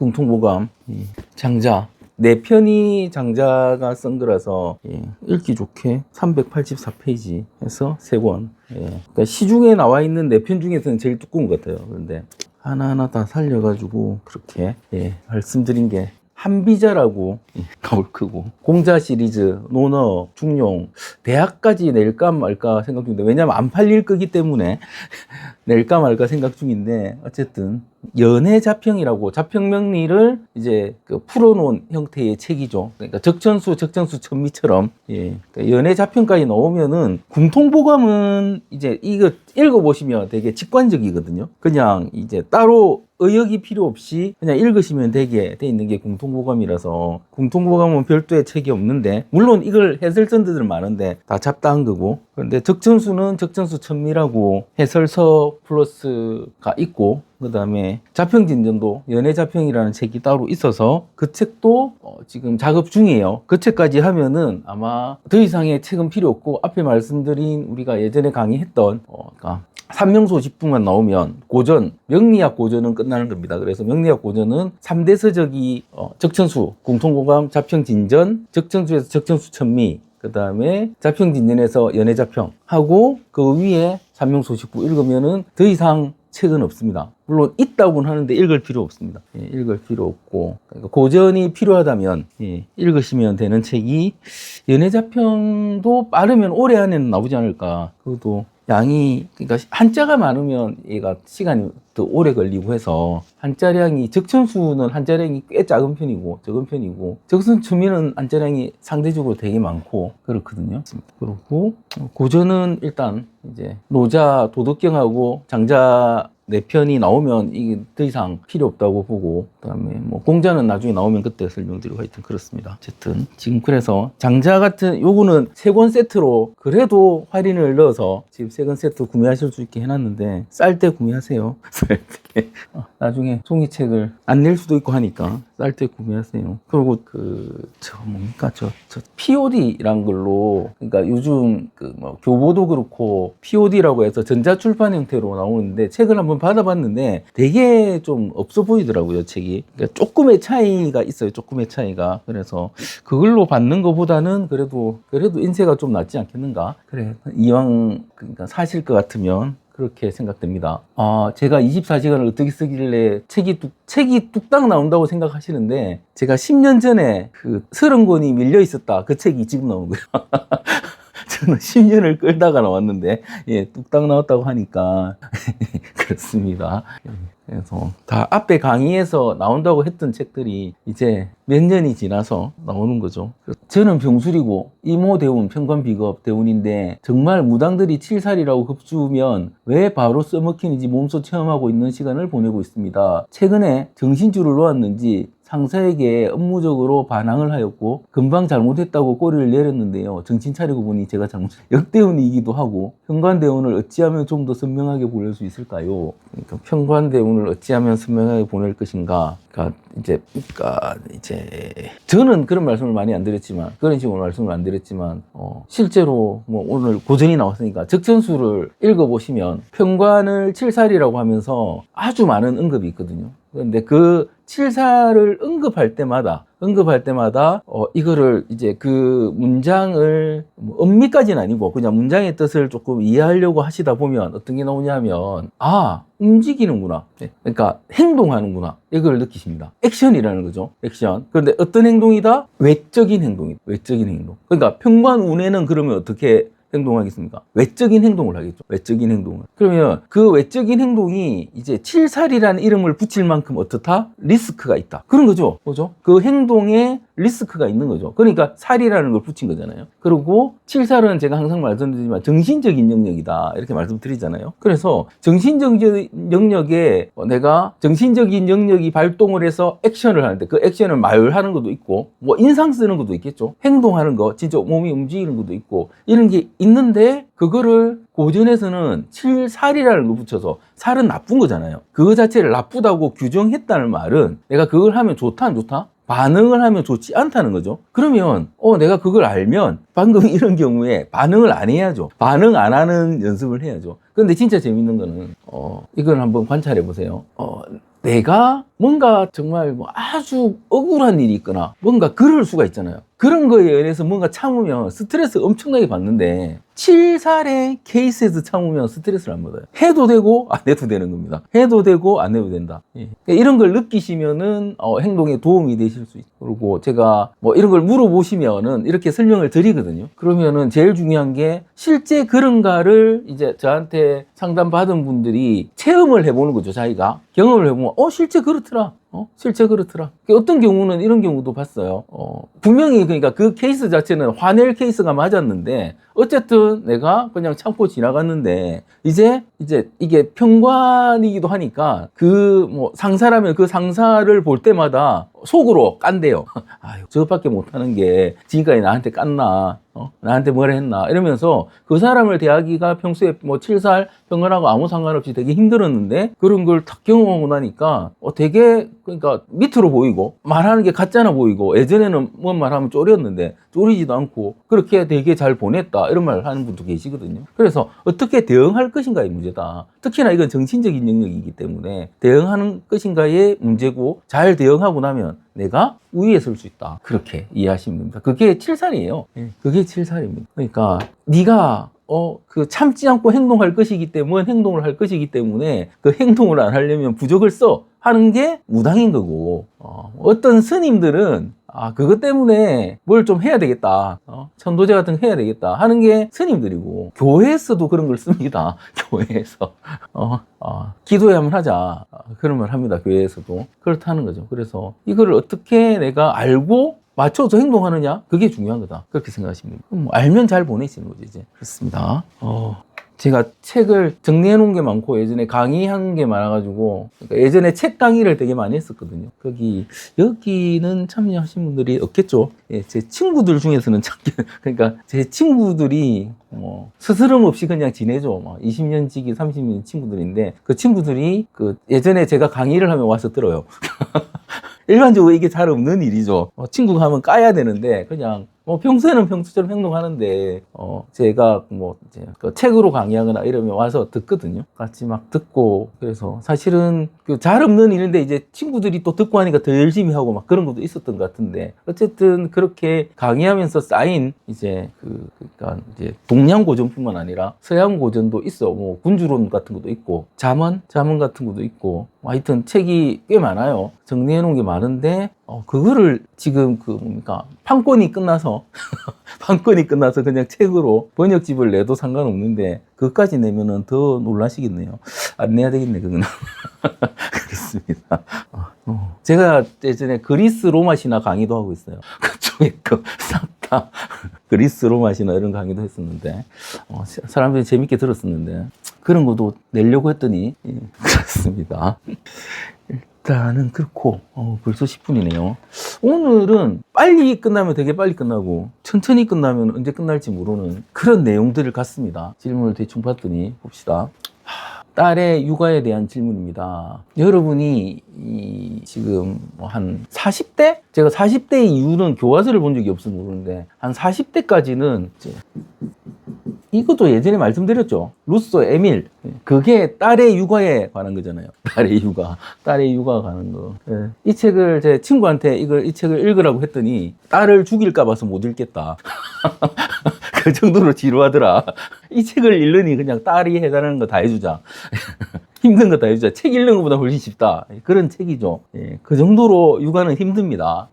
궁통보감 장자 4편이 장자가 쓴 거라서 읽기 좋게 384페이지 해서 3권. 그러니까 시중에 나와 있는 4편 중에서는 제일 두꺼운 것 같아요. 그런데 하나하나 다 살려가지고 그렇게 말씀드린 게 한비자라고 가올 크고 공자 시리즈, 논어, 중용 대학까지 낼까 말까 생각 중인데, 왜냐면 안 팔릴 거기 때문에 낼까 말까 생각 중인데, 어쨌든 연해 자평이라고 자평명리를 이제 그 풀어놓은 형태의 책이죠. 그러니까 적천수 천미처럼 그러니까 연해 자평까지 나오면은 궁통보감은 이제 이거 읽어보시면 되게 직관적이거든요. 그냥 이제 따로 의역이 필요 없이 그냥 읽으시면 되게 돼 있는 게 궁통보감이라서, 궁통보감은 별도의 책이 없는데, 물론 이걸 해설전들은 많은데 다 잡다한 거고, 그런데 적천수는 적천수 천미라고 해설서 플러스가 있고, 그 다음에 자평진전도 연해자평이라는 책이 따로 있어서 그 책도 지금 작업 중이에요. 그 책까지 하면은 아마 더 이상의 책은 필요 없고, 앞에 말씀드린 우리가 예전에 강의했던 그러니까 삼명소집부만 나오면 고전, 명리학 고전은 끝나는 겁니다. 그래서 명리학 고전은 3대 서적이 적천수, 궁통보감, 자평진전, 적천수에서 적천수 천미, 그 다음에 자평진전에서 연해자평 하고, 그 위에 삼명소집부 읽으면은 더 이상 책은 없습니다. 물론 있다고는 하는데 읽을 필요 없습니다. 읽을 필요 없고, 그러니까 고전이 필요하다면 읽으시면 되는 책이, 연해자평도 빠르면 올해 안에는 나오지 않을까. 그것도 양이, 그러니까 한자가 많으면 얘가 시간이 더 오래 걸리고 해서, 한자량이, 적천수는 한자량이 꽤 작은 편이고 적은 편이고, 적천천미는 한자량이 상대적으로 되게 많고 그렇거든요. 그렇고 고전은 일단 이제 노자 도덕경하고 장자 4편이 나오면 이게 더 이상 필요 없다고 보고, 그다음에 뭐 공자는 나중에 나오면 그때 설명드리고, 하여튼 그렇습니다. 어쨌든 지금 그래서 장자 같은 요거는 3권 세트로 그래도 할인을 넣어서 지금 3권 세트 구매하실 수 있게 해놨는데, 쌀 때 구매하세요. 쌀 때. 나중에 종이책을 안 낼 수도 있고 하니까 쌀 때 구매하세요. 그리고 저 POD란 걸로, 그러니까 요즘 뭐 교보도 그렇고 POD라고 해서 전자출판 형태로 나오는데, 책을 한번 받아봤는데 되게 좀 없어 보이더라고요, 책이. 그러니까 조금의 차이가 있어요, 조금의 차이가. 그래서 그걸로 받는 것보다는 그래도 인쇄가 좀 낫지 않겠는가. 그래, 이왕 그러니까 사실 것 같으면 그렇게 생각됩니다. 제가 24시간을 어떻게 쓰길래 책이 뚝딱 나온다고 생각하시는데, 제가 10년 전에 그 30권이 밀려 있었다, 그 책이 지금 나온 거예요. 저는 10년을 끌다가 나왔는데, 뚝딱 나왔다고 하니까 그렇습니다. 그래서 다 앞에 강의에서 나온다고 했던 책들이 이제 몇 년이 지나서 나오는 거죠. 저는 병술이고 이모 대운, 평관 비겁 대운인데, 정말 무당들이 칠살이라고 급주면 왜 바로 써먹히는지 몸소 체험하고 있는 시간을 보내고 있습니다. 최근에 정신줄을 놓았는지 상사에게 업무적으로 반항을 하였고, 금방 잘못했다고 꼬리를 내렸는데요. 정신 차리고 보니 제가 역대운이기도 하고, 평관대운을 어찌하면 좀 더 선명하게 보낼 수 있을까요? 그러니까 평관대운을 어찌하면 선명하게 보낼 것인가. 그러니까 이제 저는 그런 말씀을 많이 안 드렸지만, 그런 식으로 말씀을 안 드렸지만, 실제로 뭐 오늘 고전이 나왔으니까 적천수를 읽어보시면 평관을 칠살이라고 하면서 아주 많은 언급이 있거든요. 그런데 그 칠사를 언급할 때마다 이거를 이제 그 문장을 엄미까지는 아니고 그냥 문장의 뜻을 조금 이해하려고 하시다 보면 어떤 게 나오냐면, 움직이는구나. 그러니까 행동하는구나. 이걸 느끼십니다. 액션이라는 거죠. 액션. 그런데 어떤 행동이다? 외적인 행동이다. 외적인 행동. 그러니까 평관운에는 그러면 어떻게 행동하겠습니까? 외적인 행동을 하겠죠. 외적인 행동을. 그러면 그 외적인 행동이 이제 칠살이라는 이름을 붙일 만큼 어떻다? 리스크가 있다. 그런 거죠. 그죠? 그 행동에 리스크가 있는 거죠. 그러니까 살이라는 걸 붙인 거잖아요. 그리고 칠살은 제가 항상 말씀드리지만 정신적인 영역이다, 이렇게 말씀드리잖아요. 그래서 정신적인 영역에 내가 정신적인 영역이 발동을 해서 액션을 하는데, 그 액션을 말하는 것도 있고, 뭐 인상 쓰는 것도 있겠죠. 행동하는 거, 진짜 몸이 움직이는 것도 있고, 이런 게 있는데, 그거를 고전에서는 칠살이라는 걸 붙여서, 살은 나쁜 거잖아요. 그거 자체를 나쁘다고 규정했다는 말은 내가 그걸 하면 좋다 안 좋다? 반응을 하면 좋지 않다는 거죠. 그러면 내가 그걸 알면 방금 이런 경우에 반응을 안 해야죠. 반응 안 하는 연습을 해야죠. 근데 진짜 재밌는 거는 이걸 한번 관찰해 보세요. 내가 뭔가 정말 뭐 아주 억울한 일이 있거나 뭔가 그럴 수가 있잖아요. 그런 거에 의해서 뭔가 참으면 스트레스 엄청나게 받는데 7살의 케이스에서 참으면 스트레스를 안 받아요. 해도 되고 안 해도 되는 겁니다. 해도 되고 안 해도 된다. 예. 이런 걸 느끼시면은 행동에 도움이 되실 수 있고, 그리고 제가 뭐 이런 걸 물어보시면은 이렇게 설명을 드리거든요. 그러면은 제일 중요한 게 실제 그런가를 이제 저한테 상담받은 분들이 체험을 해보는 거죠. 자기가 경험을 해보면 실제 그렇더라. 실제 그렇더라. 어떤 경우는 이런 경우도 봤어요. 분명히 그러니까 그 케이스 자체는 화낼 케이스가 맞았는데 어쨌든 내가 그냥 참고 지나갔는데 이제 이게 평관이기도 하니까 그 뭐 상사라면 그 상사를 볼 때마다 속으로 깐대요. 아유, 저것밖에 못하는 게 지금까지 나한테 깠나? 나한테 뭐라 했나? 이러면서 그 사람을 대하기가 평소에 뭐 7살 평균하고 아무 상관없이 되게 힘들었는데 그런 걸 탁 경험하고 나니까 되게 그러니까 밑으로 보이고 말하는 게 가짜나 보이고 예전에는 뭔 말하면 쫄였는데 쫄이지도 않고 그렇게 되게 잘 보냈다 이런 말 하는 분도 계시거든요. 그래서 어떻게 대응할 것인가의 문제다. 특히나 이건 정신적인 영역이기 때문에 대응하는 것인가의 문제고 잘 대응하고 나면 내가 우위에 설 수 있다. 그렇게 이해하시면 됩니다. 그게 7살이에요. 그게 7살입니다. 그러니까 네가 그 참지 않고 행동할 것이기 때문에 행동을 할 것이기 때문에 그 행동을 안 하려면 부적을 써 하는 게 무당인 거고 어떤 스님들은 그것 때문에 뭘 좀 해야 되겠다. 천도제 같은 거 해야 되겠다 하는 게 스님들이고 교회에서도 그런 걸 씁니다. 교회에서 기도회 한번 하자 그런 말 합니다. 교회에서도 그렇다는 거죠. 그래서 이거를 어떻게 내가 알고 맞춰서 행동하느냐 그게 중요한 거다 그렇게 생각하시면 됩니다. 알면 잘 보내시는 거죠 이제. 그렇습니다. 제가 책을 정리해 놓은 게 많고 예전에 강의한 게 많아가지고 그러니까 예전에 책 강의를 되게 많이 했었거든요. 여기는 참여하신 분들이 없겠죠. 예, 제 친구들 중에서는 그러니까 제 친구들이 스스럼 없이 그냥 지내죠. 막 20년 지기 30년 친구들인데 그 친구들이 그 예전에 제가 강의를 하면 와서 들어요. 일반적으로 이게 잘 없는 일이죠. 친구가 하면 까야 되는데 그냥 평소에는 평소처럼 행동하는데 제가 뭐 이제 그 책으로 강의하거나 이러면 와서 듣거든요. 같이 막 듣고 그래서 사실은 그 잘 없는 일인데 이제 친구들이 또 듣고 하니까 더 열심히 하고 막 그런 것도 있었던 것 같은데 어쨌든 그렇게 강의하면서 쌓인 이제 그러니까 이제 동양 고전뿐만 아니라 서양 고전도 있어. 뭐 군주론 같은 것도 있고 잠언 같은 것도 있고 하여튼 책이 꽤 많아요. 정리해 놓은 게 많은데 그거를 지금 뭡니까 판권이 끝나서 그냥 책으로 번역집을 내도 상관없는데 그것까지 내면은 더 놀라시겠네요. 안 내야 되겠네 그거는. 그렇습니다. 제가 예전에 그리스 로마 신화 강의도 하고 있어요. 그쪽에 싹 다 그리스 로마 신화 이런 강의도 했었는데 사람들이 재밌게 들었었는데 그런 것도 내려고 했더니 그렇습니다. 일단은 그렇고 벌써 10분이네요. 오늘은 빨리 끝나면 되게 빨리 끝나고 천천히 끝나면 언제 끝날지 모르는 그런 내용들을 갖습니다. 질문을 대충 봤더니 봅시다. 딸의 육아에 대한 질문입니다. 여러분이 지금 한 40대? 제가 40대 이후는 교과서를 본 적이 없어서 모르는데 한 40대까지는 이것도 예전에 말씀드렸죠. 루소, 에밀. 그게 딸의 육아에 관한 거잖아요. 딸의 육아가 관한 거. 이 책을 제 친구한테 이 책을 읽으라고 했더니 딸을 죽일까 봐서 못 읽겠다. 그 정도로 지루하더라. 이 책을 읽으니 그냥 딸이 해달라는 거 다 해주자. 힘든 거 다 해주자. 책 읽는 것보다 훨씬 쉽다. 그런 책이죠. 그 정도로 육아는 힘듭니다.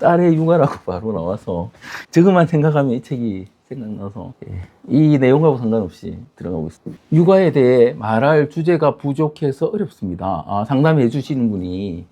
딸의 육아라고 바로 나와서 저것만 생각하면 이 책이 생각나서 이 내용하고 상관없이 들어가고 있습니다. 육아에 대해 말할 주제가 부족해서 어렵습니다. 상담해 주시는 분이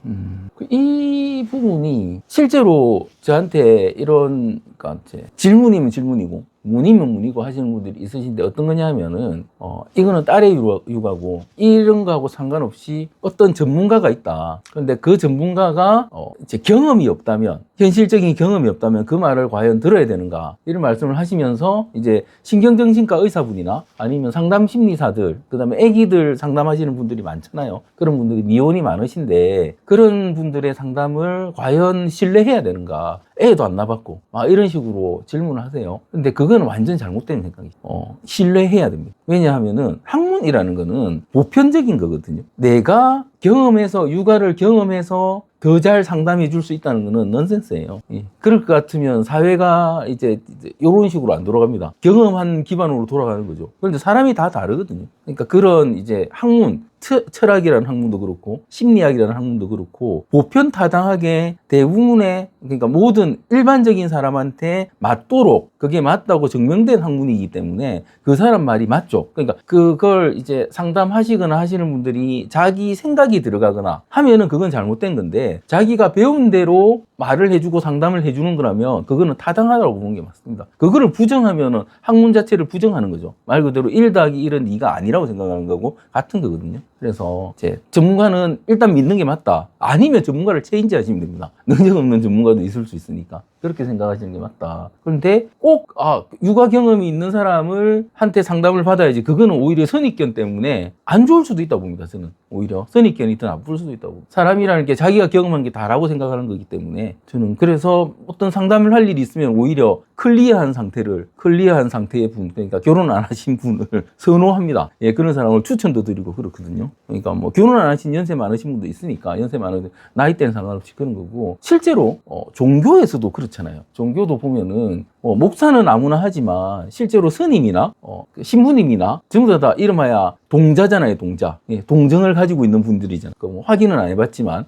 이 부분이 실제로 저한테 이런 그러니까 질문이면 질문이고 문이면 문이고 하시는 분들이 있으신데 어떤 거냐 하면은 이거는 딸의 육아고 이런 거하고 상관없이 어떤 전문가가 있다. 그런데 그 전문가가 이제 경험이 없다면 현실적인 경험이 없다면 그 말을 과연 들어야 되는가 이런 말씀을 하시면서 이제 신경정신과 의사분이나 아니면 상담 심리사들 그다음에 아기들 상담하시는 분들이 많잖아요. 그런 분들이 미혼이 많으신데 그런 분들의 상담을 과연 신뢰해야 되는가? 애도 안 낳았고 막 이런 식으로 질문을 하세요. 근데 그건 완전 잘못된 생각이죠. 신뢰해야 됩니다. 왜냐하면은 학문이라는 거는 보편적인 거거든요. 내가 경험해서 육아를 경험해서 더 잘 상담해 줄 수 있다는 거는 넌센스예요. 예. 그럴 것 같으면 사회가 이제 이런 식으로 안 돌아갑니다. 경험한 기반으로 돌아가는 거죠. 그런데 사람이 다 다르거든요. 그러니까 그런 이제 학문, 철학이라는 학문도 그렇고 심리학이라는 학문도 그렇고 보편타당하게 대부분의 그러니까 모든 일반적인 사람한테 맞도록 그게 맞다고 증명된 학문이기 때문에 그 사람 말이 맞죠. 그러니까 그걸 이제 상담하시거나 하시는 분들이 자기 생각이 들어가거나 하면은 그건 잘못된 건데 자기가 배운 대로 말을 해주고 상담을 해주는 거라면 그거는 타당하다고 보는 게 맞습니다. 그거를 부정하면은 학문 자체를 부정하는 거죠. 말 그대로 1 더하기 1은 2가 아니라고 생각하는 거고 같은 거거든요. 그래서 이제 전문가는 일단 믿는 게 맞다. 아니면 전문가를 체인지 하시면 됩니다. 능력 없는 전문가도 있을 수 있으니까. 그렇게 생각하시는 게 맞다. 그런데 꼭 육아 경험이 있는 사람을 한테 상담을 받아야지. 그거는 오히려 선입견 때문에 안 좋을 수도 있다고 봅니다. 저는 오히려 선입견이 더 나쁠 수도 있다고. 사람이라는 게 자기가 경험한 게 다라고 생각하는 거기 때문에 저는 그래서 어떤 상담을 할 일이 있으면 오히려 클리어한 상태의 분, 그러니까 결혼 안 하신 분을 선호합니다. 예, 그런 사람을 추천도 드리고 그렇거든요. 그러니까 뭐 결혼 안 하신 연세 많으신 분도 있으니까 연세 많은 나이대는 상관없이 그런 거고 실제로 종교에서도 그렇잖아요. 종교도 보면은 목사는 아무나 하지만 실제로 스님이나 신부님이나 전부 다 이름하여 동자잖아요. 동자. 예, 동정을 가지고 있는 분들이잖아요. 뭐 확인은 안 해봤지만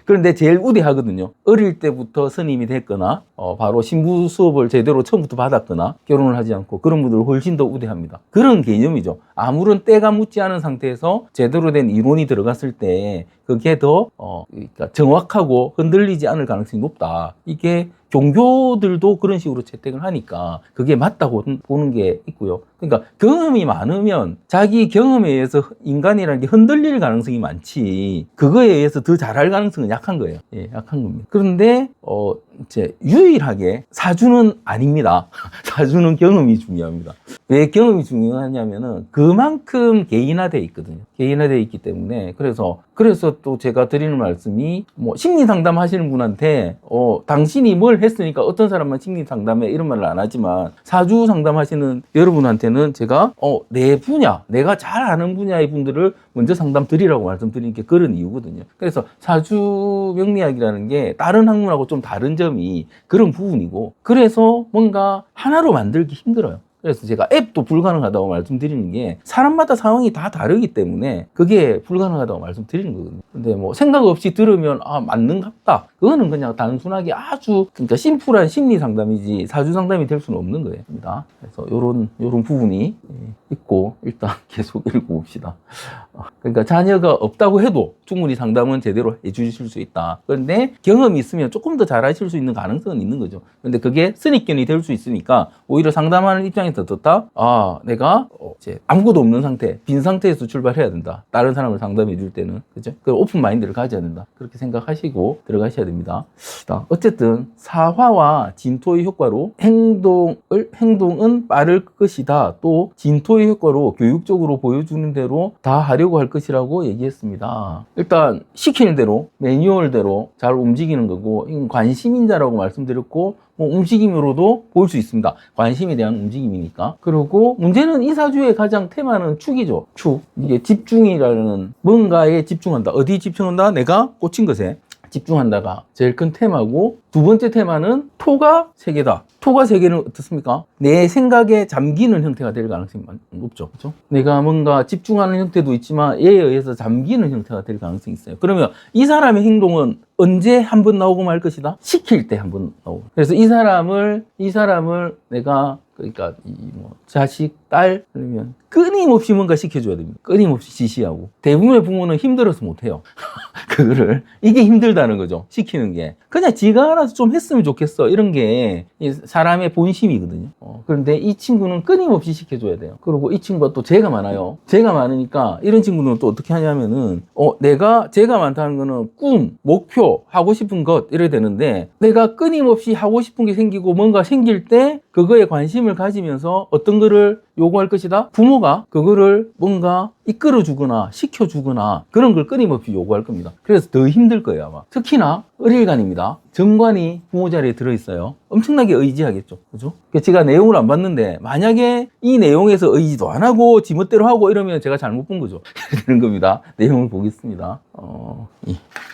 그런데 제일 우대하거든요. 어릴 때부터 스님이 됐거나 바로 신부 수업을 제대로 처음부터 받았거나 결혼을 하지 않고 그런 분들을 훨씬 더 우대합니다. 그런 개념이죠. 아무런 때가 묻지 않은 상태에서 제대로 된 이론이 들어갔을 때 그게 더 그러니까 정확하고 흔들리지 않을 가능성이 높다. 이게 종교들도 그런 식으로 채택을 하니까 그게 맞다고 보는 게 있고요. 그러니까 경험이 많으면 자기 경험에 의해서 인간이라는 게 흔들릴 가능성이 많지 그거에 의해서 더 잘할 가능성은 약한 거예요. 예, 약한 겁니다. 그런데 이제 유일하게 사주는 아닙니다. 사주는 경험이 중요합니다. 왜 경험이 중요하냐면은 그만큼 개인화되어 있거든요. 개인화되어 있기 때문에 그래서 또 제가 드리는 말씀이 뭐 심리 상담 하시는 분한테 당신이 뭘 했으니까 어떤 사람만 심리 상담해 이런 말을 안 하지만 사주 상담하시는 여러분한테는 제가 내 분야, 내가 잘 아는 분야의 분들을 먼저 상담 드리라고 말씀드리는 게 그런 이유거든요. 그래서 사주 명리학이라는 게 다른 학문하고 좀 다른 점이 그런 부분이고 그래서 뭔가 하나로 만들기 힘들어요. 그래서 제가 앱도 불가능하다고 말씀드리는 게 사람마다 상황이 다 다르기 때문에 그게 불가능하다고 말씀드리는 거거든요. 근데 뭐 생각 없이 들으면 맞는갑다. 그거는 그냥 단순하게 아주 그러니까 심플한 심리 상담이지 사주 상담이 될 수는 없는 거예요. 그래서 요런 부분이 있고 일단 계속 읽어봅시다. 그러니까 자녀가 없다고 해도 충분히 상담은 제대로 해주실 수 있다. 그런데 경험이 있으면 조금 더 잘하실 수 있는 가능성은 있는 거죠. 그런데 그게 선입견이 될 수 있으니까 오히려 상담하는 입장에서 좋다. 내가 이제 아무것도 없는 상태, 빈 상태에서 출발해야 된다. 다른 사람을 상담해 줄 때는 그죠? 그 오픈 마인드를 가져야 된다. 그렇게 생각하시고 들어가셔야 됩니다. 어쨌든 사화와 진토의 효과로 행동은 빠를 것이다. 또 진토의 효과로 교육적으로 보여주는 대로 다 하려고 할 것이라고 얘기했습니다. 일단 시키는 대로 매뉴얼대로 잘 움직이는 거고 이건 관심인자라고 말씀드렸고 뭐 움직임으로도 볼 수 있습니다. 관심에 대한 움직임이니까. 그리고 문제는 이 사주의 가장 테마는 축이죠. 축. 이게 집중이라는 뭔가에 집중한다. 어디 집중한다? 내가 꽂힌 것에 집중한다가 제일 큰 테마고 두 번째 테마는 토가 3개다. 토가 3개는 어떻습니까? 내 생각에 잠기는 형태가 될 가능성이 높죠. 그렇죠? 내가 뭔가 집중하는 형태도 있지만 얘에 의해서 잠기는 형태가 될 가능성이 있어요. 그러면 이 사람의 행동은 언제 한번 나오고 말 것이다? 시킬 때 한번 나오고. 그래서 이 사람을 내가 그러니까 자식, 딸 그러면 끊임없이 뭔가 시켜줘야 됩니다. 끊임없이 지시하고. 대부분의 부모는 힘들어서 못해요. 그거를 이게 힘들다는 거죠. 시키는 게 그냥 지가 알아서 좀 했으면 좋겠어 이런 게 사람의 본심이거든요. 그런데 이 친구는 끊임없이 시켜줘야 돼요. 그리고 이 친구가 또 죄가 많아요. 죄가 많으니까 이런 친구는 또 어떻게 하냐면은 내가 죄가 많다는 거는 꿈, 목표, 하고 싶은 것 이래야 되는데 내가 끊임없이 하고 싶은 게 생기고 뭔가 생길 때 그거에 관심을 가지면서 어떤 거를 요구할 것이다? 부모가 그거를 뭔가 이끌어주거나 시켜주거나 그런 걸 끊임없이 요구할 겁니다. 그래서 더 힘들 거예요 아마. 특히나 을일간입니다. 정관이 부모 자리에 들어있어요. 엄청나게 의지하겠죠. 그죠? 제가 내용을 안 봤는데, 만약에 이 내용에서 의지도 안 하고, 지멋대로 하고 이러면 제가 잘못 본 거죠. 되는 겁니다. 내용을 보겠습니다.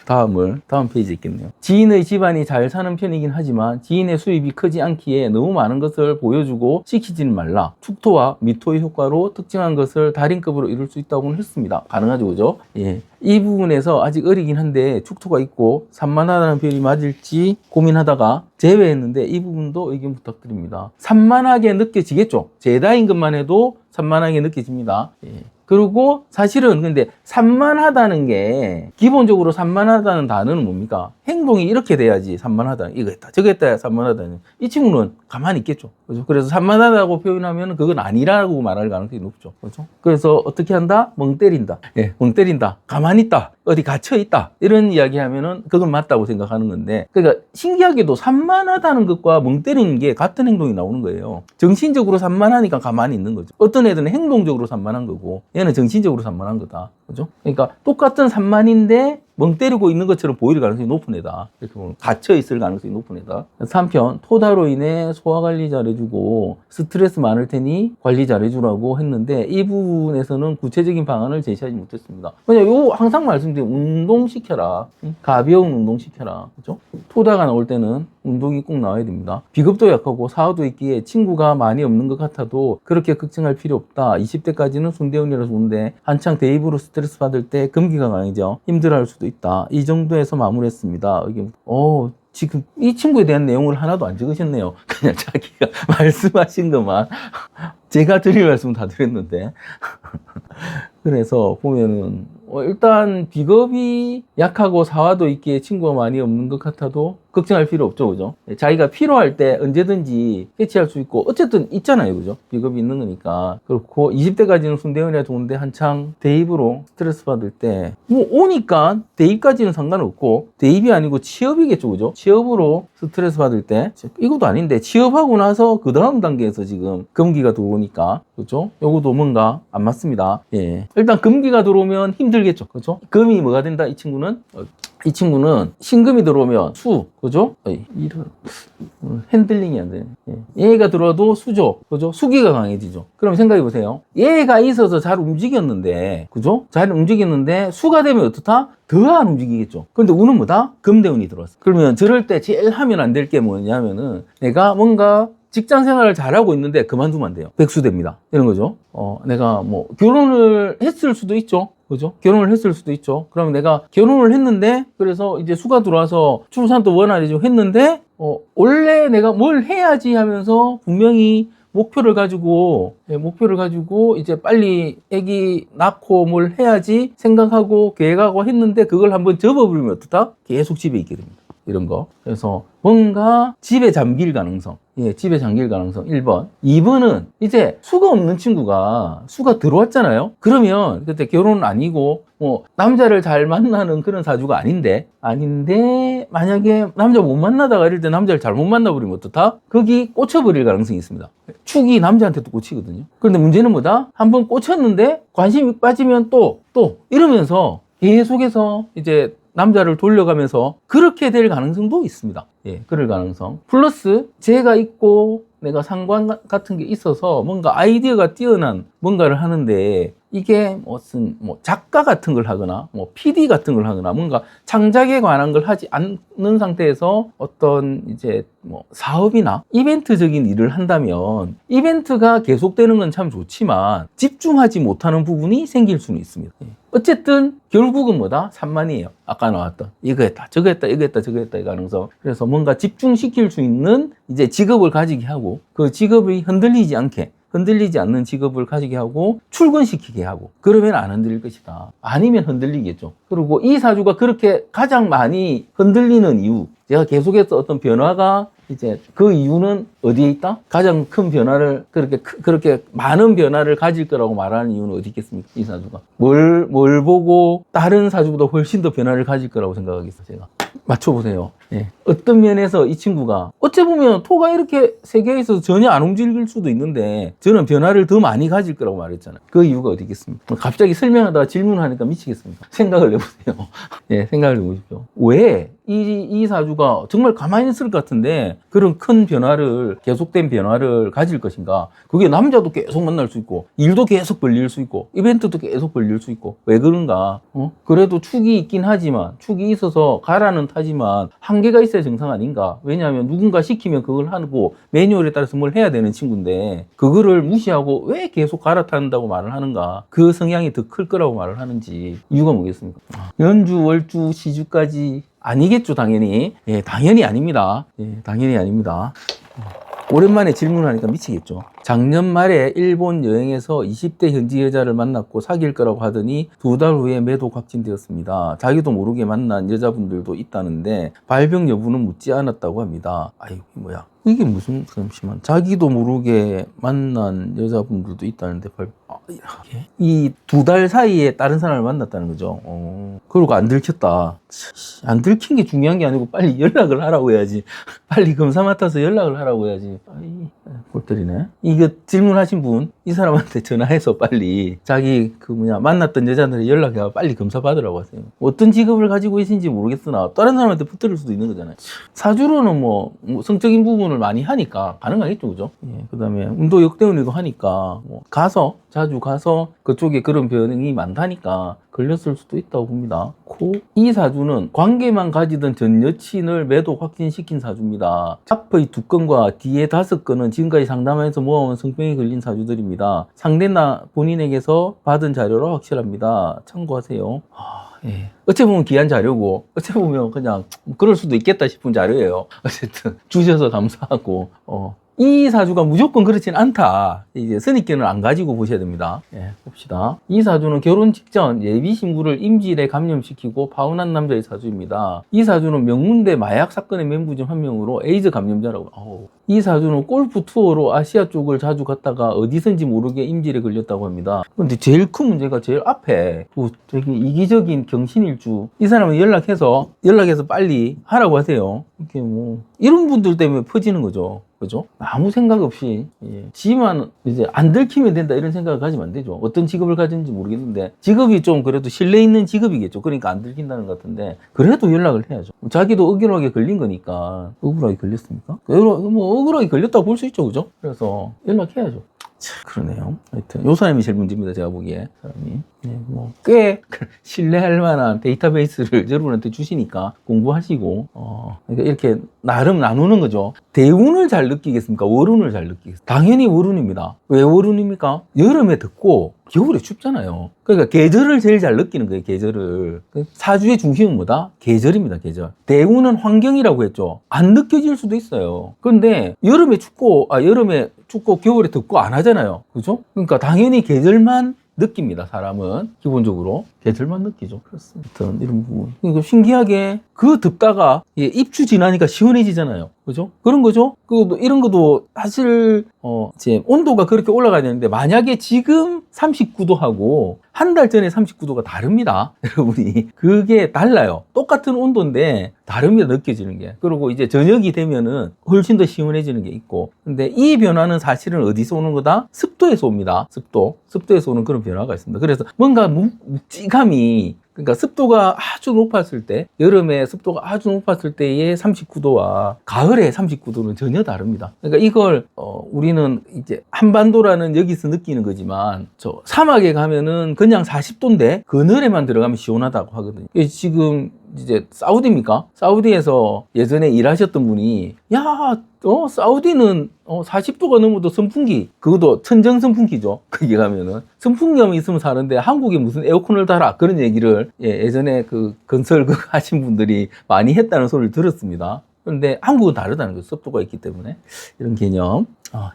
다음 페이지에 있겠네요. 지인의 집안이 잘 사는 편이긴 하지만, 지인의 수입이 크지 않기에 너무 많은 것을 보여주고 시키지는 말라. 축토와 미토의 효과로 특정한 것을 달인급으로 이룰 수 있다고는 했습니다. 가능하죠, 그죠? 예. 이 부분에서 아직 어리긴 한데 축토가 있고 산만하다는 표현이 맞을지 고민하다가 제외했는데 이 부분도 의견 부탁드립니다. 산만하게 느껴지겠죠? 제다임금만 해도 산만하게 느껴집니다. 예. 그리고 사실은 근데 산만하다는 게 기본적으로 산만하다는 단어는 뭡니까? 행동이 이렇게 돼야지 산만하다. 이거 했다 저거 했다 산만하다는. 이 친구는 가만히 있겠죠. 그죠? 그래서 산만하다고 표현하면 그건 아니라고 말할 가능성이 높죠. 그죠? 그래서 어떻게 한다? 멍 때린다. 예, 멍 때린다. 가만히 있다. 어디 갇혀 있다. 이런 이야기 하면은 그건 맞다고 생각하는 건데, 그러니까 신기하게도 산만하다는 것과 멍 때리는 게 같은 행동이 나오는 거예요. 정신적으로 산만하니까 가만히 있는 거죠. 어떤 애들은 행동적으로 산만한 거고 얘는 정신적으로 산만한 거다. 그죠? 그러니까 똑같은 산만인데 멍 때리고 있는 것처럼 보일 가능성이 높은 애다. 이렇게 보면 갇혀 있을 가능성이 높은 애다. 한편 토다로 인해 소화 관리 잘해주고 스트레스 많을 테니 관리 잘해주라고 했는데 이 부분에서는 구체적인 방안을 제시하지 못했습니다. 그냥 요 항상 말씀드린 운동시켜라. 가벼운 운동시켜라. 그죠? 토다가 나올 때는 운동이 꼭 나와야 됩니다. 비겁도 약하고 사후도 있기에 친구가 많이 없는 것 같아도 그렇게 걱정할 필요 없다. 20대까지는 순대운이라 좋은데 한창 대입으로 스트레스 받을 때 금기가 강해져 힘들어할 수도 있다. 이 정도에서 마무리했습니다. 이게 지금 이 친구에 대한 내용을 하나도 안 적으셨네요. 그냥 자기가 말씀하신 것만. 제가 드릴 말씀 다 드렸는데. 그래서 보면은 일단 비겁이 약하고 사화도 있기에 친구가 많이 없는 것 같아도 걱정할 필요 없죠, 그죠? 자기가 필요할 때 언제든지 해치할 수 있고 어쨌든 있잖아요, 그죠? 비겁이 있는 거니까. 그렇고 20대까지는 순대원이라 좋은데 한창 대입으로 스트레스 받을 때 오니까 대입까지는 상관없고 대입이 아니고 취업이겠죠, 그죠? 취업으로 스트레스 받을 때 이것도 아닌데 취업하고 나서 그 다음 단계에서 지금 금기가 들어오니까 그죠? 요것도 뭔가 안 맞습니다. 예. 일단 금기가 들어오면 힘들겠죠, 그죠? 금이 뭐가 된다? 이 친구는 신금이 들어오면 수, 그죠? 이런 핸들링이 안 되네. 예. 얘가 들어와도 수죠, 그죠? 수기가 강해지죠. 그럼 생각해 보세요. 얘가 있어서 잘 움직였는데, 그죠? 잘 움직였는데 수가 되면 어떻다? 더 안 움직이겠죠. 그런데 운은 뭐다? 금대운이 들어왔어. 그러면 저럴 때 제일 하면 안 될 게 뭐냐면은 내가 뭔가 직장 생활을 잘하고 있는데 그만두면 안 돼요. 백수됩니다. 이런 거죠. 내가 결혼을 했을 수도 있죠. 그죠? 결혼을 했을 수도 있죠. 그러면 내가 결혼을 했는데, 그래서 이제 수가 들어와서 출산도 원활해지고 했는데, 원래 내가 뭘 해야지 하면서 분명히 목표를 가지고 이제 빨리 아기 낳고 뭘 해야지 생각하고 계획하고 했는데 그걸 한번 접어버리면 어떻다? 계속 집에 있게 됩니다. 이런 거. 그래서 뭔가 집에 잠길 가능성. 예, 집에 잠길 가능성 1번. 2번은 이제 수가 없는 친구가 수가 들어왔잖아요. 그러면 그때 결혼은 아니고 남자를 잘 만나는 그런 사주가 아닌데 만약에 남자 못 만나다가 이럴 때 남자를 잘못 만나버리면 어떻다? 거기 꽂혀버릴 가능성이 있습니다. 축이 남자한테도 꽂히거든요. 그런데 문제는 뭐다? 한번 꽂혔는데 관심이 빠지면 또 이러면서 계속해서 이제 남자를 돌려가면서 그렇게 될 가능성도 있습니다. 예, 그럴 가능성. 플러스 제가 있고 내가 상관 같은 게 있어서 뭔가 아이디어가 뛰어난 뭔가를 하는데 이게 무슨 작가 같은 걸 하거나 PD 같은 걸 하거나 뭔가 창작에 관한 걸 하지 않는 상태에서 어떤 이제 사업이나 이벤트적인 일을 한다면 이벤트가 계속되는 건 참 좋지만 집중하지 못하는 부분이 생길 수는 있습니다. 어쨌든 결국은 뭐다? 산만이에요. 아까 나왔던 이거 했다 저거 했다 이거 했다 저거 했다 이 가능성. 그래서 뭔가 집중시킬 수 있는 이제 직업을 가지게 하고 그 직업이 흔들리지 않는 직업을 가지게 하고 출근시키게 하고 그러면 안 흔들릴 것이다. 아니면 흔들리겠죠. 그리고 이 사주가 그렇게 가장 많이 흔들리는 이유, 제가 계속해서 어떤 변화가 이제 그 이유는 어디에 있다? 가장 큰 변화를 그렇게 많은 변화를 가질 거라고 말하는 이유는 어디 있겠습니까? 이 사주가 뭘 보고 다른 사주보다 훨씬 더 변화를 가질 거라고 생각하겠어요. 제가 맞춰보세요. 예. 어떤 면에서 이 친구가 어찌 보면 토가 이렇게 세 개에 있어서 전혀 안 움직일 수도 있는데 저는 변화를 더 많이 가질 거라고 말했잖아요. 그 이유가 어디 있겠습니까? 갑자기 설명하다가 질문하니까 미치겠습니다. 생각을 해보세요. 예, 생각을 해보십시오. 왜 이 사주가 정말 가만히 있을 것 같은데 그런 큰 변화를, 계속된 변화를 가질 것인가? 그게 남자도 계속 만날 수 있고, 일도 계속 벌릴 수 있고, 이벤트도 계속 벌릴 수 있고, 왜 그런가? 그래도 축이 있긴 하지만, 축이 있어서 가라는 타지만 한계가 있어야 정상 아닌가? 왜냐하면 누군가 시키면 그걸 하고 매뉴얼에 따라서 뭘 해야 되는 친구인데 그거를 무시하고 왜 계속 갈아탄다고 말을 하는가? 그 성향이 더 클 거라고 말을 하는지 이유가 뭐겠습니까? 연주, 월주, 시주까지 아니겠죠, 당연히. 예, 당연히 아닙니다. 예, 당연히 아닙니다. 오랜만에 질문하니까 미치겠죠. 작년 말에 일본 여행에서 20대 현지 여자를 만났고 사귈 거라고 하더니 2달 후에 매독 확진되었습니다. 자기도 모르게 만난 여자분들도 있다는데 발병 여부는 묻지 않았다고 합니다. 아이고, 뭐야. 이게 무슨, 잠시만. 자기도 모르게 만난 여자분들도 있다는데 이 2달 사이에 다른 사람을 만났다는 거죠. 그러고 안 들켰다. 안 들킨 게 중요한 게 아니고 빨리 연락을 하라고 해야지. 빨리 검사 맡아서 연락을 하라고 해야지. 골 때리네. 이거 질문하신 분, 이 사람한테 전화해서 빨리 자기 만났던 여자들이 연락해서 빨리 검사 받으라고 하세요. 어떤 직업을 가지고 계신지 모르겠으나 다른 사람한테 붙들 수도 있는 거잖아요. 사주로는 뭐 성적인 부분을 많이 하니까 가능하겠죠, 그죠? 예, 그 다음에 운도 역대운이고 하니까 자주 가서 그쪽에 그런 변형이 많다니까 걸렸을 수도 있다고 봅니다. 이 사주는 관계만 가지던 전 여친을 매독 확진시킨 사주입니다. 앞의 2건과 뒤에 5건은 지금까지 상담하면서 모아온 성병에 걸린 사주들입니다. 상대나 본인에게서 받은 자료로 확실합니다. 참고하세요. 예. 어찌 보면 귀한 자료고, 어찌 보면 그냥 그럴 수도 있겠다 싶은 자료예요. 어쨌든 주셔서 감사하고, 이 사주가 무조건 그렇진 않다. 이제 선입견을 안 가지고 보셔야 됩니다. 예, 봅시다. 이 사주는 결혼 직전 예비 신부를 임질에 감염시키고 파혼한 남자의 사주입니다. 이 사주는 명문대 마약 사건의 멤버 중 한 명으로 에이즈 감염자라고. 이 사주는 골프 투어로 아시아 쪽을 자주 갔다가 어디선지 모르게 임질에 걸렸다고 합니다. 근데 제일 큰 문제가 제일 앞에 되게 이기적인 경신일주. 이 사람은 연락해서 빨리 하라고 하세요. 이렇게 이런 분들 때문에 퍼지는 거죠. 그죠? 아무 생각 없이, 지만 이제 안 들키면 된다 이런 생각을 가지면 안 되죠. 어떤 직업을 가진지 모르겠는데, 직업이 좀 그래도 신뢰 있는 직업이겠죠. 그러니까 안 들킨다는 것 같은데, 그래도 연락을 해야죠. 자기도 억울하게 걸린 거니까, 억울하게 걸렸습니까? 억울하게 걸렸다고 볼 수 있죠. 그죠? 그래서 연락해야죠. 그러네요. 하여튼 요 사람이 제일 문제입니다. 제가 보기에 사람이 꽤 신뢰할 만한 데이터베이스를 여러분한테 주시니까 공부하시고 그러니까 이렇게 나름 나누는 거죠. 대운을 잘 느끼겠습니까? 월운을 잘 느끼겠습니까? 당연히 월운입니다. 왜 월운입니까? 여름에 덥고 겨울에 춥잖아요. 그러니까 계절을 제일 잘 느끼는 거예요. 계절을. 사주의 중심은 뭐다? 계절입니다. 계절. 대운은 환경이라고 했죠. 안 느껴질 수도 있어요. 그런데 여름에 춥고 겨울에 덥고 안 하잖아요. 그죠? 그러니까 당연히 계절만 느낍니다. 사람은 기본적으로 계절만 느끼죠. 그렇습니다. 이런 부분. 그러니까 신기하게 그 덥다가 입추 지나니까 시원해지잖아요. 그죠? 그런 거죠. 이런 것도 사실 이제 온도가 그렇게 올라가야 되는데 만약에 지금 39도하고 한 달 전에 39도가 다릅니다. 여러분이 그게 달라요. 똑같은 온도인데 다릅니다. 느껴지는 게. 그리고 이제 저녁이 되면은 훨씬 더 시원해지는 게 있고. 근데 이 변화는 사실은 어디서 오는 거다? 습도에서 옵니다. 습도에서 오는 그런 변화가 있습니다. 그래서 뭔가 묵직함이, 그러니까 습도가 아주 높았을 때, 여름에 습도가 아주 높았을 때의 39도와 가을의 39도는 전혀 다릅니다. 그러니까 이걸 우리는 이제 한반도라는 여기서 느끼는 거지만 저 사막에 가면은 그냥 40도인데 그늘에만 들어가면 시원하다고 하거든요. 지금 이제 사우디입니까? 사우디에서 예전에 일하셨던 분이 사우디는 40도가 넘어도 선풍기, 그것도 천정 선풍기죠. 거기 가면은 선풍기만 있으면 사는데 한국에 무슨 에어컨을 달아, 그런 얘기를 예전에 그 건설 하신 분들이 많이 했다는 소리를 들었습니다. 그런데 한국은 다르다는 거죠. 습도가 있기 때문에. 이런 개념.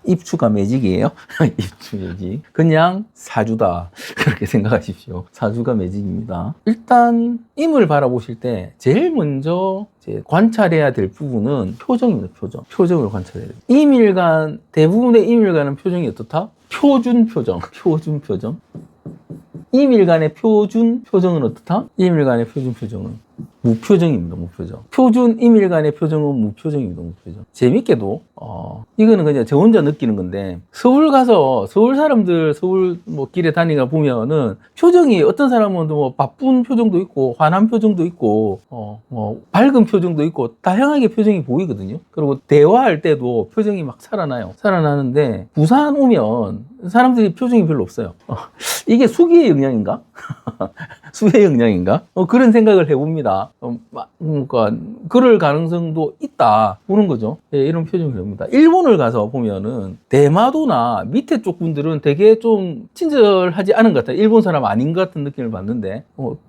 입추가 매직이에요. 입추 매직. 그냥 사주다. 그렇게 생각하십시오. 사주가 매직입니다. 일단 임을 바라보실 때 제일 먼저 관찰해야 될 부분은 표정입니다. 표정을 관찰해야 돼요. 대부분의 임일간은 표정이 어떻다? 표준 표정. 이밀간의 표준 표정은 어떻다? 이밀간의 표준 표정은 무표정입니다. 무표정. 표준 이밀간의 표정은 무표정입니다. 무표정. 재밌게도 이거는 그냥 저 혼자 느끼는 건데, 서울 가서 서울 사람들 서울 뭐 길에 다니가 보면은 표정이, 어떤 사람은 뭐 바쁜 표정도 있고 화난 표정도 있고 뭐 밝은 표정도 있고 다양하게 표정이 보이거든요. 그리고 대화할 때도 표정이 막 살아나는데 부산 오면 사람들이 표정이 별로 없어요. 이게 수기의 영향인가? 수의 영향인가? 그런 생각을 해봅니다. 그러니까 그럴 가능성도 있다 보는 거죠. 예, 이런 표정을 해봅니다. 일본을 가서 보면은 대마도나 밑에 쪽 분들은 되게 좀 친절하지 않은 것 같아요. 일본 사람 아닌 것 같은 느낌을 받는데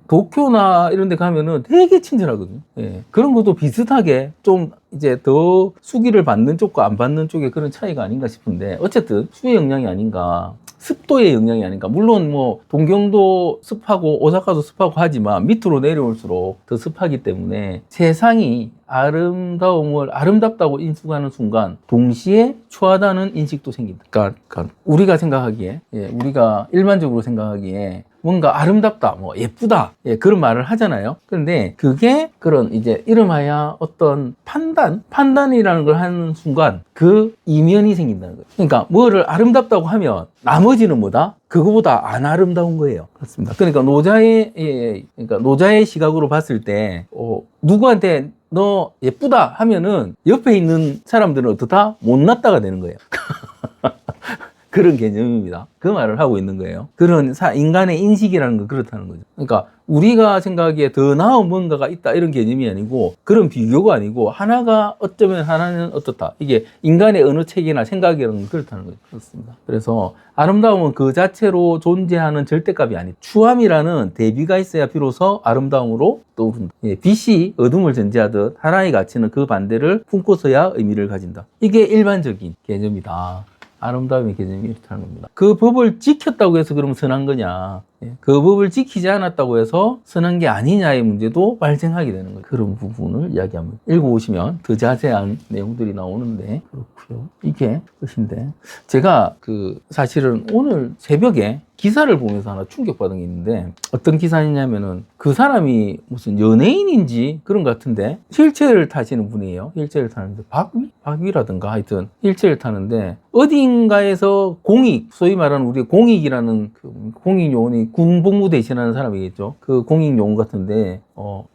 도쿄나 이런 데 가면은 되게 친절하거든요. 예, 그런 것도 비슷하게 좀 이제 더 수기를 받는 쪽과 안 받는 쪽의 그런 차이가 아닌가 싶은데, 어쨌든 수의 영향이 아닌가, 습도의 영향이 아닌가. 물론 뭐 동경도 습하고 오사카도 습하고 하지만 밑으로 내려올수록 더 습하기 때문에 세상이 아름다움을 아름답다고 인식하는 순간 동시에 추하다는 인식도 생긴다. 그러니까 우리가 생각하기에, 우리가 일반적으로 생각하기에 뭔가 아름답다, 뭐 예쁘다, 그런 말을 하잖아요. 그런데 그게 그런 이제 이름하여 어떤 판단이라는 걸 하는 순간 그 이면이 생긴다는 거예요. 그러니까 뭐를 아름답다고 하면 나머지는 뭐다? 그거보다 안 아름다운 거예요. 그렇습니다. 그러니까 노자의 시각으로 봤을 때 누구한테 너 예쁘다 하면은 옆에 있는 사람들은 어떻다? 못났다가 되는 거예요. 그런 개념입니다. 그 말을 하고 있는 거예요. 그런 인간의 인식이라는 건 그렇다는 거죠. 그러니까 우리가 생각하기에 더 나은 뭔가가 있다 이런 개념이 아니고, 그런 비교가 아니고, 하나가 어쩌면 하나는 어떻다. 이게 인간의 어느 체계나 생각이라는 건 그렇다는 거죠. 그렇습니다. 그래서 아름다움은 그 자체로 존재하는 절대값이 아니다. 추함이라는 대비가 있어야 비로소 아름다움으로 떠오른다. 빛이 어둠을 전제하듯 하나의 가치는 그 반대를 품고서야 의미를 가진다. 이게 일반적인 개념이다. 아름다움의 개념이 이렇다는 겁니다. 그 법을 지켰다고 해서 그럼 선한 거냐, 그 법을 지키지 않았다고 해서 선한 게 아니냐의 문제도 발생하게 되는 거예요. 그런 부분을 이야기합니다. 읽어보시면 더 자세한 내용들이 나오는데, 그렇고요. 이게 끝인데, 제가 사실은 오늘 새벽에 기사를 보면서 하나 충격받은 게 있는데, 어떤 기사냐면은 그 사람이 무슨 연예인인지 그런 것 같은데 휠체어를 타시는 분이에요. 휠체어를 타는데 박위라든가 하여튼 휠체어를 타는데, 어딘가에서 공익, 소위 말하는 우리 공익이라는 그 공익요원이 군 복무 대신하는 사람이겠죠. 그 공익요원 같은데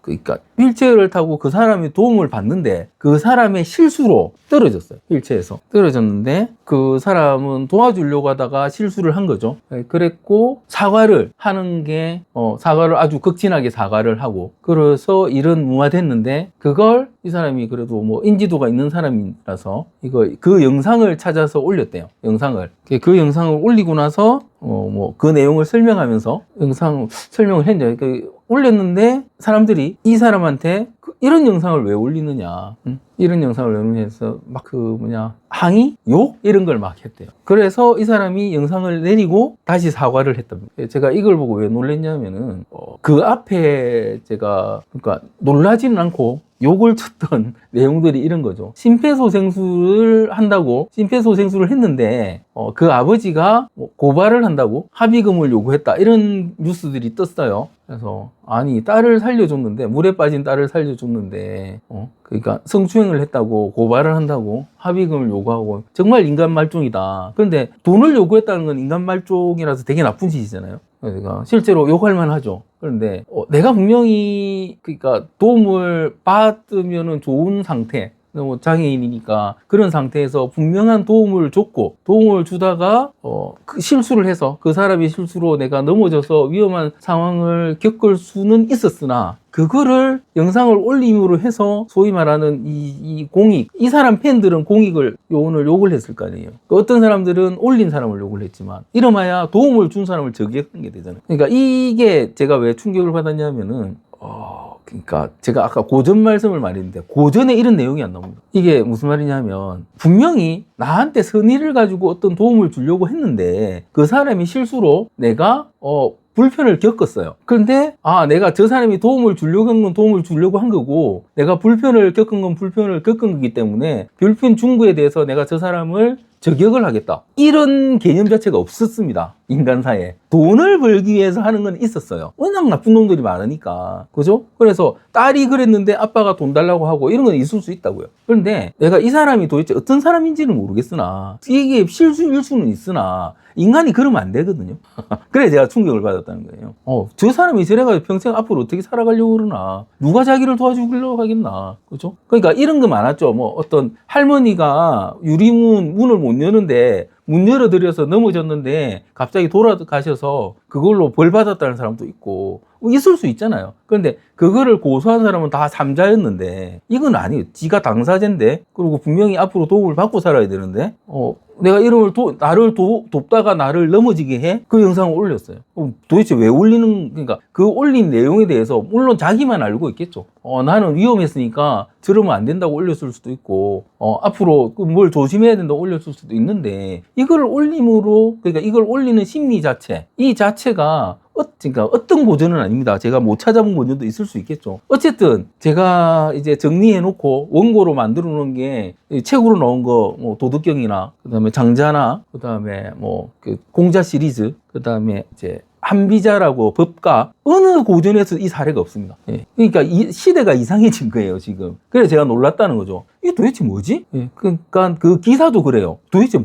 그러니까 휠체어를 타고 그 사람이 도움을 받는데 그 사람의 실수로 떨어졌어요. 휠체어에서 떨어졌는데 그 사람은 도와주려고 하다가 실수를 한 거죠. 그랬고 사과를 하는 게 사과를 아주 극진하게 사과를 하고, 그래서 일은 무마됐는데, 그걸 이 사람이 그래도 뭐 인지도가 있는 사람이라서 그 영상을 찾아서 올렸대요. 그 영상을 올리고 나서 뭐 그 내용을 설명하면서 영상 설명을 했는데, 올렸는데 사람들이 이 사람한테 이런 영상을 왜 올리느냐, 이런 영상을 왜 올리느냐 해서 막 항의? 욕? 이런 걸 막 했대요. 그래서 이 사람이 영상을 내리고 다시 사과를 했답니다. 제가 이걸 보고 왜 놀랐냐면은 그 앞에 제가 그러니까 놀라지는 않고 욕을 쳤던 내용들이 이런 거죠. 심폐소생술을 했는데 그 아버지가 고발을 한다고 합의금을 요구했다, 이런 뉴스들이 떴어요. 그래서 아니, 딸을 살려줬는데, 물에 빠진 딸을 살려줬는데 그러니까 성추행을 했다고 고발을 한다고 합의금을 요구하고, 정말 인간 말종이다. 그런데 돈을 요구했다는 건 인간 말종이라서 되게 나쁜 짓이잖아요. 그러니까 실제로 욕할 만하죠. 그런데 내가 분명히 그러니까 도움을 받으면은 좋은 상태, 뭐 장애인이니까 그런 상태에서 분명한 도움을 줬고, 도움을 주다가 그 실수를 해서 그 사람이 실수로 내가 넘어져서 위험한 상황을 겪을 수는 있었으나, 그거를 영상을 올림으로 해서 소위 말하는 이 공익, 이 사람 팬들은 공익을 오늘 욕을 했을 거 아니에요. 어떤 사람들은 올린 사람을 욕을 했지만, 이러마야 도움을 준 사람을 저격한 게 되잖아요. 그러니까 이게 제가 왜 충격을 받았냐면은 그러니까 제가 아까 고전 말씀을 말했는데, 고전에 이런 내용이 안 나옵니다. 이게 무슨 말이냐면, 분명히 나한테 선의를 가지고 어떤 도움을 주려고 했는데 그 사람이 실수로 내가 불편을 겪었어요. 그런데 내가 저 사람이 도움을 주려고 한 건 도움을 주려고 한 거고, 내가 불편을 겪은 건 불편을 겪은 거기 때문에 불편 준 거에 대해서 내가 저 사람을 저격을 하겠다. 이런 개념 자체가 없었습니다. 인간사에. 돈을 벌기 위해서 하는 건 있었어요. 워낙 나쁜 놈들이 많으니까. 그죠? 그래서 딸이 그랬는데 아빠가 돈 달라고 하고 이런 건 있을 수 있다고요. 그런데 내가 이 사람이 도대체 어떤 사람인지는 모르겠으나 이게 실수일 수는 있으나 인간이 그러면 안 되거든요. 그래 제가 충격을 받았다는 거예요. 저 사람이 저래가지고 평생 앞으로 어떻게 살아가려고 그러나 누가 자기를 도와주려고 하겠나. 그죠? 그러니까 이런 거 많았죠. 뭐 어떤 할머니가 문을 못 여는데 문 열어드려서 넘어졌는데 갑자기 돌아가셔서 그걸로 벌 받았다는 사람도 있고 있을 수 있잖아요. 그런데 그거를 고소한 사람은 다 삼자였는데 이건 아니에요. 지가 당사자인데 그리고 분명히 앞으로 도움을 받고 살아야 되는데 내가 이름을 나를 돕다가 나를 넘어지게 해? 그 영상을 올렸어요. 도대체 왜 올리는, 그러니까 그 올린 내용에 대해서 물론 자기만 알고 있겠죠. 나는 위험했으니까 저러면 안 된다고 올렸을 수도 있고, 앞으로 뭘 조심해야 된다고 올렸을 수도 있는데, 이걸 올림으로, 그러니까 이걸 올리는 심리 자체, 이 자체가 그러니까 어떤 고전은 아닙니다. 제가 못 찾아본 고전도 있을 수 있겠죠. 어쨌든 제가 이제 정리해놓고 원고로 만들어 놓은 게 책으로 나온 거 뭐 도덕경이나 그다음에 장자나 그다음에 뭐 그 공자 시리즈 그다음에 이제 한비자라고 법가 어느 고전에서 이 사례가 없습니다. 예. 그러니까 이 시대가 이상해진 거예요 지금. 그래서 제가 놀랐다는 거죠. 이게 도대체 뭐지? 예. 그러니까 그 기사도 그래요. 도대체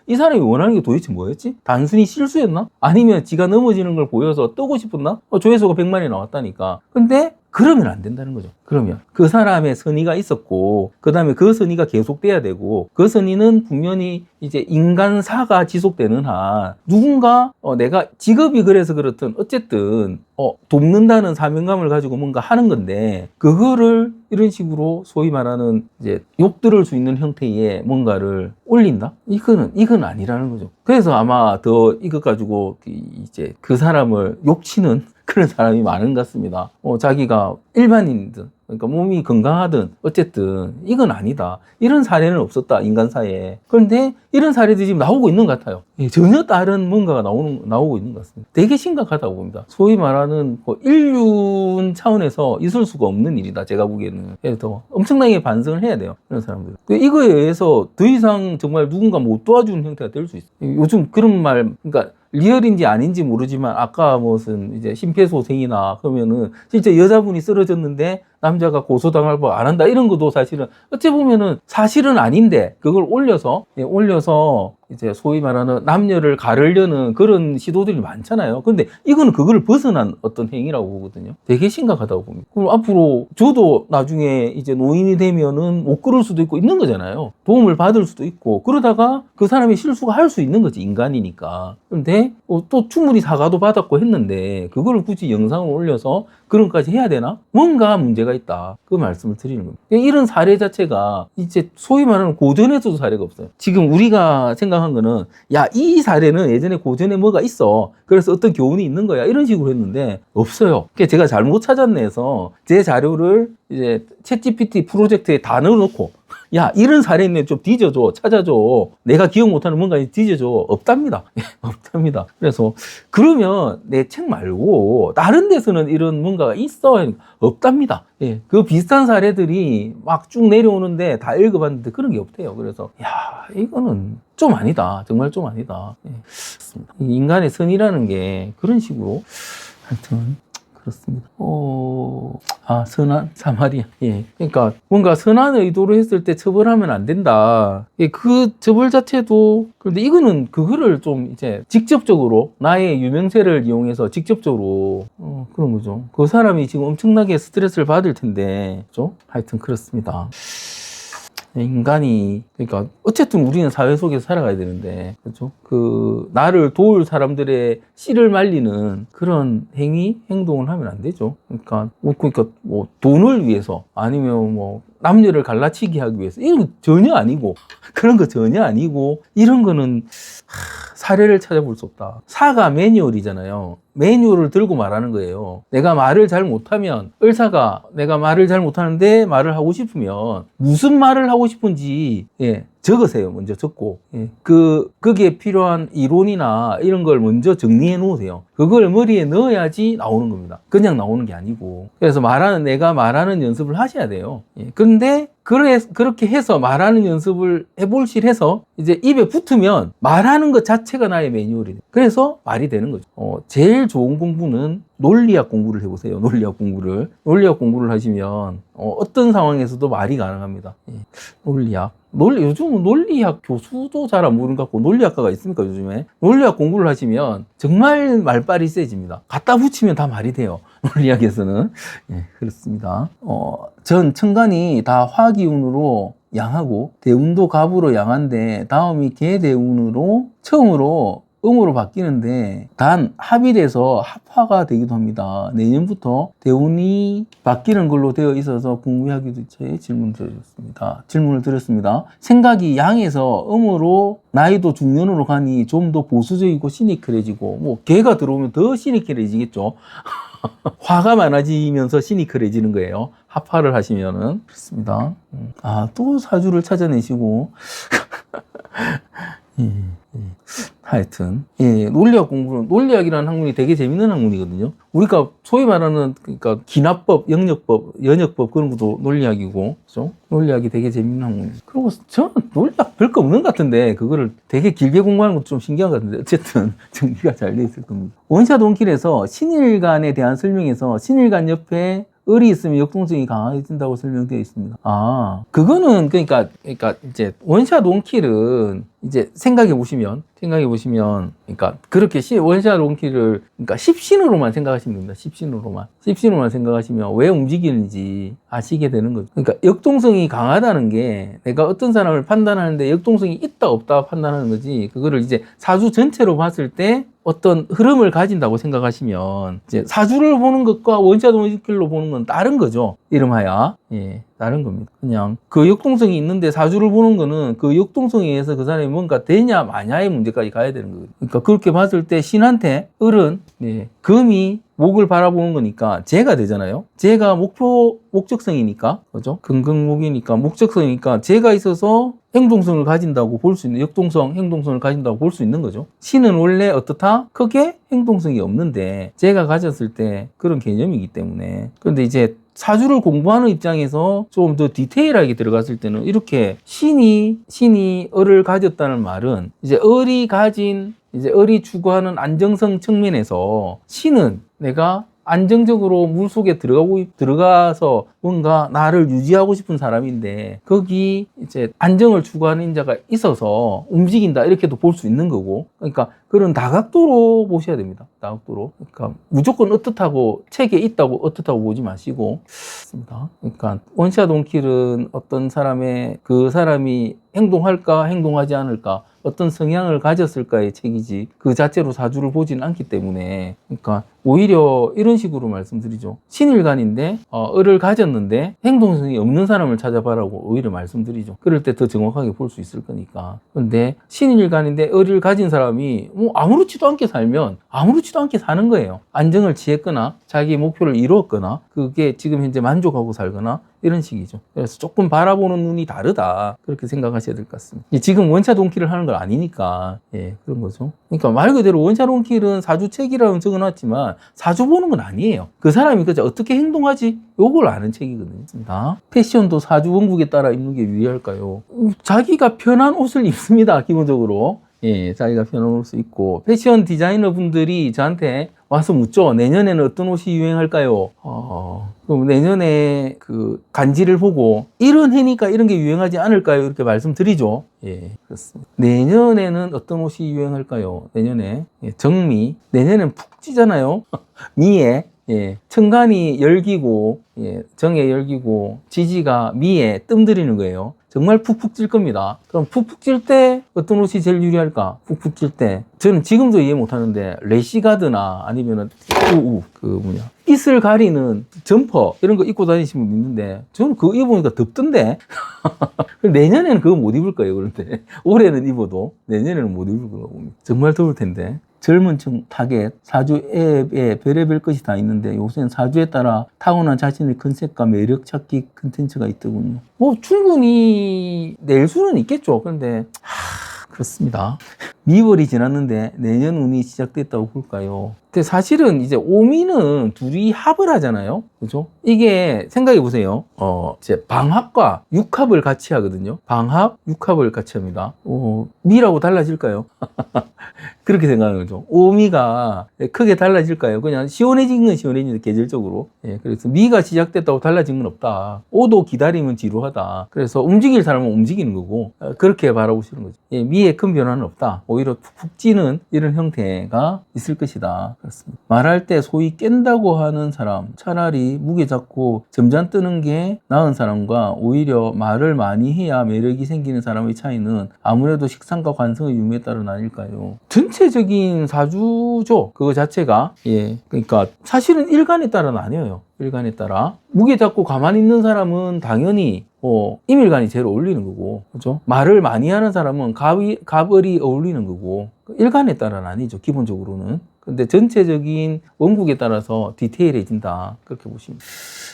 이 사람이 원하는 게 도대체 뭐였지? 단순히 실수였나? 아니면 지가 넘어지는 걸 보여서 뜨고 싶었나? 조회수가 100만이 나왔다니까. 근데 그러면 안 된다는 거죠. 그러면 그 사람의 선의가 있었고 그 다음에 그 선의가 계속돼야 되고 그 선의는 분명히 이제 인간사가 지속되는 한 누군가 내가 직업이 그래서 그렇든 어쨌든 돕는다는 사명감을 가지고 뭔가 하는 건데 그거를 이런 식으로 소위 말하는 이제 욕 들을 수 있는 형태의 뭔가를 올린다? 이건 아니라는 거죠. 그래서 아마 더 이것 가지고 이제 그 사람을 욕치는 그런 사람이 많은 것 같습니다. 자기가 일반인이든 그러니까 몸이 건강하든 어쨌든 이건 아니다. 이런 사례는 없었다 인간사에. 그런데 이런 사례들이 지금 나오고 있는 것 같아요. 전혀 다른 뭔가가 나오고 있는 것 같습니다. 되게 심각하다고 봅니다. 소위 말하는 인륜 차원에서 있을 수가 없는 일이다. 제가 보기에는. 그래서 엄청나게 반성을 해야 돼요. 이런 사람들. 이거에 의해서 더 이상 정말 누군가 못 도와주는 형태가 될 수 있어요. 요즘 그런 말, 그러니까 리얼인지 아닌지 모르지만 아까 무슨 이제 심폐소생이나 그러면은 진짜 여자분이 쓰러졌는데 남자가 고소당할 법 안 한다 이런 것도 사실은 어찌 보면은 사실은 아닌데 그걸 올려서 이제 소위 말하는 남녀를 가르려는 그런 시도들이 많잖아요. 근데 이거는 그걸 벗어난 어떤 행위라고 보거든요. 되게 심각하다고 봅니다. 그럼 앞으로 저도 나중에 이제 노인이 되면은 못 그럴 수도 있고 있는 거잖아요. 도움을 받을 수도 있고 그러다가 그 사람이 실수가 할 수 있는 거지 인간이니까. 그런데 또 충분히 사과도 받았고 했는데 그거를 굳이 영상을 올려서 그런 것까지 해야 되나? 뭔가 문제가 있다. 그 말씀을 드리는 겁니다. 이런 사례 자체가 이제 소위 말하는 고전에서도 사례가 없어요. 지금 우리가 생각한 거는 야, 이 사례는 예전에 고전에 뭐가 있어. 그래서 어떤 교훈이 있는 거야. 이런 식으로 했는데 없어요. 제가 잘못 찾았네 해서 제 자료를 이제 챗GPT 프로젝트에 다 넣어놓고 야, 이런 사례 있네. 좀 뒤져줘. 찾아줘. 내가 기억 못하는 뭔가 뒤져줘. 없답니다. 없답니다. 그래서 그러면 내 책 말고 다른 데서는 이런 뭔가가 있어. 없답니다. 예. 그 비슷한 사례들이 막 쭉 내려오는데 다 읽어봤는데 그런 게 없대요. 그래서 야, 이거는 좀 아니다. 정말 좀 아니다. 예. 그렇습니다. 인간의 선이라는 게 그런 식으로 하여튼 그렇습니다. 선한 사마리아. 예. 그러니까 뭔가 선한 의도로 했을 때 처벌하면 안 된다. 예, 그 처벌 자체도 그런데 이거는 그거를 좀 이제 직접적으로 나의 유명세를 이용해서 직접적으로 그런 거죠. 그 사람이 지금 엄청나게 스트레스를 받을 텐데, 그죠? 하여튼 그렇습니다. 인간이 그러니까 어쨌든 우리는 사회 속에서 살아가야 되는데 그렇죠? 그 나를 도울 사람들의 씨를 말리는 그런 행동을 하면 안 되죠. 그러니까 뭐 돈을 위해서 아니면 뭐 남녀를 갈라치기 하기 위해서 이런 거 전혀 아니고 그런 거 전혀 아니고 이런 거는 사례를 찾아볼 수 없다. 사과 매뉴얼이잖아요. 매뉴얼을 들고 말하는 거예요. 내가 말을 잘 못하면 의사가 내가 말을 잘 못하는데 말을 하고 싶으면 무슨 말을 하고 싶은지 적으세요. 먼저 적고. 예. 거기에 필요한 이론이나 이런 걸 먼저 정리해 놓으세요. 그걸 머리에 넣어야지 나오는 겁니다. 그냥 나오는 게 아니고. 그래서 내가 말하는 연습을 하셔야 돼요. 예. 그런데 그렇게 해서 말하는 연습을 해볼실해서 이제 입에 붙으면 말하는 것 자체가 나의 매뉴얼이 돼요. 그래서 말이 되는 거죠. 제일 좋은 공부는 논리학 공부를 해보세요. 논리학 공부를 하시면 어떤 상황에서도 말이 가능합니다. 예. 요즘은 논리학 교수도 잘 안 보는 것 같고, 논리학과가 있습니까, 요즘에? 논리학 공부를 하시면 정말 말빨이 세집니다. 갖다 붙이면 다 말이 돼요. 논리학에서는. 예, 그렇습니다. 전 천간이 다 화기운으로 양하고, 대운도 갑으로 양한데, 다음이 개대운으로 처음으로 음으로 바뀌는데, 단 합이 돼서 합화가 되기도 합니다. 내년부터 대운이 바뀌는 걸로 되어 있어서 궁금해하기도 제 질문을 드렸습니다. 생각이 양에서 음으로 나이도 중년으로 가니 좀 더 보수적이고 시니컬해지고, 뭐 개가 들어오면 더 시니컬해지겠죠. 화가 많아지면서 시니컬해지는 거예요. 합화를 하시면은. 그렇습니다. 또 사주를 찾아내시고. 하여튼, 논리학이라는 학문이 되게 재밌는 학문이거든요. 우리가 소위 말하는, 그러니까, 기납법, 영역법, 연역법, 그런 것도 논리학이고, 그죠? 논리학이 되게 재밌는 학문이에요. 그리고 저는 논리학 별거 없는 것 같은데, 그거를 되게 길게 공부하는 것도 좀 신기한 것 같은데, 어쨌든, 정리가 잘 돼 있을 겁니다. 원샷 원킬에서 신일간에 대한 설명에서 신일간 옆에 을이 있으면 역동성이 강해진다고 설명되어 있습니다. 그거는, 그러니까 이제 원샷 원킬은 이제 생각해 보시면, 그러니까 그렇게 원샷 원킬을, 그러니까 십신으로만 생각하시면 됩니다. 십신으로만 생각하시면 왜 움직이는지 아시게 되는 거죠. 그러니까 역동성이 강하다는 게 내가 어떤 사람을 판단하는데 역동성이 있다 없다 판단하는 거지, 그거를 이제 사주 전체로 봤을 때 어떤 흐름을 가진다고 생각하시면, 이제 사주를 보는 것과 원샷 원킬로 보는 건 다른 거죠. 이름하여. 예, 다른 겁니다. 그냥 그 역동성이 있는데 사주를 보는 거는 그 역동성에 의해서 그 사람이 뭔가 되냐 마냐의 문제까지 가야 되는 거예요. 그러니까 그렇게 봤을 때 신한테 을은, 금이 목을 바라보는 거니까 재가 되잖아요. 재가 목적성이니까, 그죠? 금극목이니까 목적성이니까 재가 있어서 행동성을 가진다고 볼 수 있는, 행동성을 가진다고 볼 수 있는 거죠. 신은 원래 어떻다? 크게 행동성이 없는데 재가 가졌을 때 그런 개념이기 때문에. 그런데 이제 사주를 공부하는 입장에서 좀 더 디테일하게 들어갔을 때는 이렇게 신이 을을 가졌다는 말은 이제 을이 추구하는 안정성 측면에서 신은 내가 안정적으로 물속에 들어가서 뭔가 나를 유지하고 싶은 사람인데, 거기 이제 안정을 추구하는 인자가 있어서 움직인다, 이렇게도 볼 수 있는 거고. 그러니까 그런 다각도로 보셔야 됩니다. 다각도로. 그러니까 무조건 어떻다고, 책에 있다고 어떻다고 보지 마시고. 그러니까 원샷 원킬은 어떤 그 사람이 행동할까 행동하지 않을까, 어떤 성향을 가졌을까의 책이지 그 자체로 사주를 보지는 않기 때문에, 그러니까 오히려 이런 식으로 말씀드리죠. 신일간인데 을을 가졌는데 행동성이 없는 사람을 찾아봐라고 오히려 말씀드리죠. 그럴 때 더 정확하게 볼 수 있을 거니까. 그런데 신일간인데 을을 가진 사람이 뭐 아무렇지도 않게 살면 아무렇지도 않게 사는 거예요. 안정을 취했거나 자기 목표를 이루었거나 그게 지금 현재 만족하고 살거나 이런 식이죠. 그래서 조금 바라보는 눈이 다르다, 그렇게 생각하셔야 될 것 같습니다. 지금 원샷 원킬을 하는 건 아니니까, 그런 거죠. 그러니까 말 그대로 원샷 원킬은 사주책이라고 적어놨지만 사주 보는 건 아니에요. 그 사람이 그저 어떻게 행동하지, 요걸 아는 책이거든요. 패션도 사주 원국에 따라 입는 게 유리할까요? 자기가 편한 옷을 입습니다, 기본적으로. 자기가 편한 옷을 입고, 패션 디자이너 분들이 저한테 와서 묻죠. 내년에는 어떤 옷이 유행할까요? 그럼 내년에 그 간지를 보고 이런 해니까 이런 게 유행하지 않을까요? 이렇게 말씀드리죠. 그렇습니다. 내년에는 어떤 옷이 유행할까요? 내년에 정미. 내년엔 푹 찌잖아요. 미에. 천간이 열기고, 정에 열기고, 지지가 미에 뜸들이는 거예요. 정말 푹푹 찔 겁니다. 그럼 푹푹 찔 때 어떤 옷이 제일 유리할까? 푹푹 찔 때. 저는 지금도 이해 못 하는데, 레시가드나 아니면은, 잇을 가리는 점퍼, 이런 거 입고 다니시는 분 있는데, 저는 그거 입어보니까 덥던데? 내년에는 그거 못 입을 거예요, 그런데. 올해는 입어도, 내년에는 못 입을 거라고 봅니다. 정말 더울 텐데. 젊은 층 타겟, 사주 앱에 별의별 것이 다 있는데 요새는 사주에 따라 타고난 자신의 컨셉과 매력 찾기 컨텐츠가 있더군요. 뭐 충분히 낼 수는 있겠죠. 그런데 그렇습니다. 미월이 지났는데 내년 운이 시작됐다고 볼까요? 근데 사실은 이제 오미는 둘이 합을 하잖아요. 그죠? 이게 생각해 보세요. 이제 방합과 육합을 같이 하거든요. 방합, 육합을 같이 합니다. 미라고 달라질까요? 그렇게 생각하는 거죠. 오미가 크게 달라질까요? 그냥 시원해진 건 시원해지는 계절적으로. 예, 그래서 미가 시작됐다고 달라진 건 없다. 오도 기다리면 지루하다. 그래서 움직일 사람은 움직이는 거고 그렇게 바라보시는 거죠. 예, 미에 큰 변화는 없다. 오히려 푹 찌는 이런 형태가 있을 것이다. 그렇습니다. 말할 때 소위 깬다고 하는 사람, 차라리 무게 잡고 점잖 뜨는 게 나은 사람과 오히려 말을 많이 해야 매력이 생기는 사람의 차이는 아무래도 식상과 관성의 유무에 따라 나뉠까요? 전체적인 사주죠. 그거 자체가. 예. 그러니까 사실은 일간에 따라 나뉘어요. 일간에 따라. 무게 잡고 가만히 있는 사람은 당연히 임일간이 제일 어울리는 거고, 그죠? 말을 많이 하는 사람은 갑을이 어울리는 거고, 일간에 따라 나뉘죠. 기본적으로는. 근데 전체적인 원국에 따라서 디테일해진다. 그렇게 보시면 됩니다.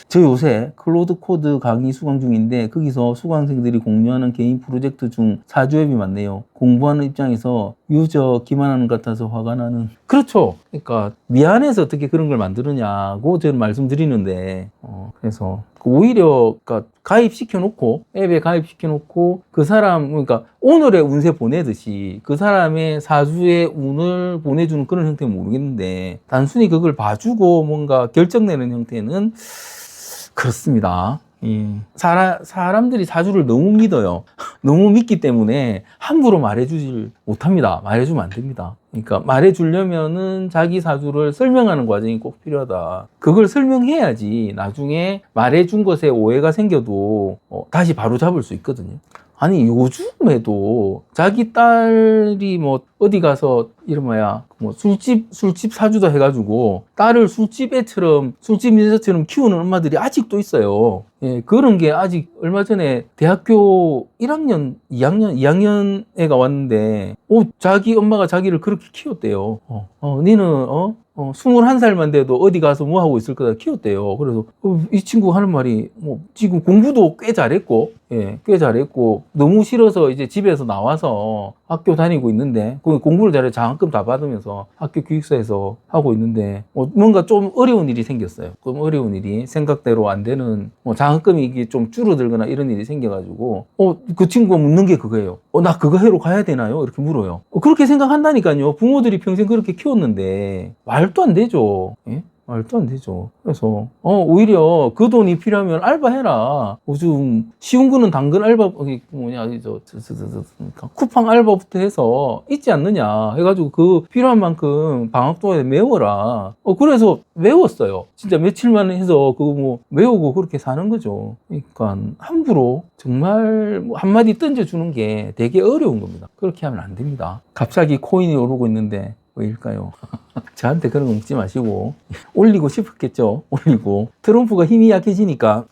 저 요새 클로드 코드 강의 수강 중인데 거기서 수강생들이 공유하는 개인 프로젝트 중 사주앱이 많네요. 공부하는 입장에서 유저 기만하는 것 같아서 화가 나는. 그렇죠. 그러니까 미안해서 어떻게 그런 걸 만드느냐고 저는 말씀드리는데 그래서 오히려 그러니까 가입시켜놓고 앱에 가입시켜놓고 그 사람 그러니까 오늘의 운세 보내듯이 그 사람의 사주의 운을 보내주는 그런 형태는 모르겠는데 단순히 그걸 봐주고 뭔가 결정내는 형태는 그렇습니다. 예. 사람들이 사주를 너무 믿어요. 너무 믿기 때문에 함부로 말해주질 못합니다. 말해주면 안 됩니다. 그러니까 말해주려면은 자기 사주를 설명하는 과정이 꼭 필요하다. 그걸 설명해야지 나중에 말해준 것에 오해가 생겨도 다시 바로 잡을 수 있거든요. 아니 요즘에도 자기 딸이 뭐 어디 가서 이름하야 뭐 술집 사주다 해가지고 딸을 술집 애처럼 술집 여자처럼 키우는 엄마들이 아직도 있어요. 예, 그런 게 아직 얼마 전에 대학교 1학년, 2학년 애가 왔는데 자기 엄마가 자기를 그렇게 키웠대요. 니는 21살만 돼도 어디 가서 뭐 하고 있을 거다 키웠대요. 그래서 이 친구 하는 말이 뭐 지금 공부도 꽤 잘했고 꽤 잘했고 너무 싫어서 이제 집에서 나와서 학교 다니고 있는데 공부를 잘해 장학금 다 받으면서 학교 기숙사에서 하고 있는데 뭔가 좀 어려운 일이 생겼어요. 좀 어려운 일이 생각대로 안 되는 장학금이 이게 좀 줄어들거나 이런 일이 생겨가지고 그 친구가 묻는 게 그거예요. 나 그거 해로 가야 되나요? 이렇게 물어요. 그렇게 생각한다니까요. 부모들이 평생 그렇게 키웠는데 말도 안 되죠. 예? 말도 안 되죠. 그래서 오히려 그 돈이 필요하면 알바해라. 요즘 쉬운 거는 당근 알바 쿠팡 알바부터 해서 있지 않느냐 해가지고 그 필요한 만큼 방학 동안에 메워라. 그래서 외웠어요. 진짜 며칠만 해서 그거 뭐 외우고 그렇게 사는 거죠. 그러니까 함부로 정말 한마디 던져주는 게 되게 어려운 겁니다. 그렇게 하면 안 됩니다. 갑자기 코인이 오르고 있는데 왜일까요? 저한테 그런 거 묻지 마시고 올리고 싶었겠죠. 올리고 트럼프가 힘이 약해지니까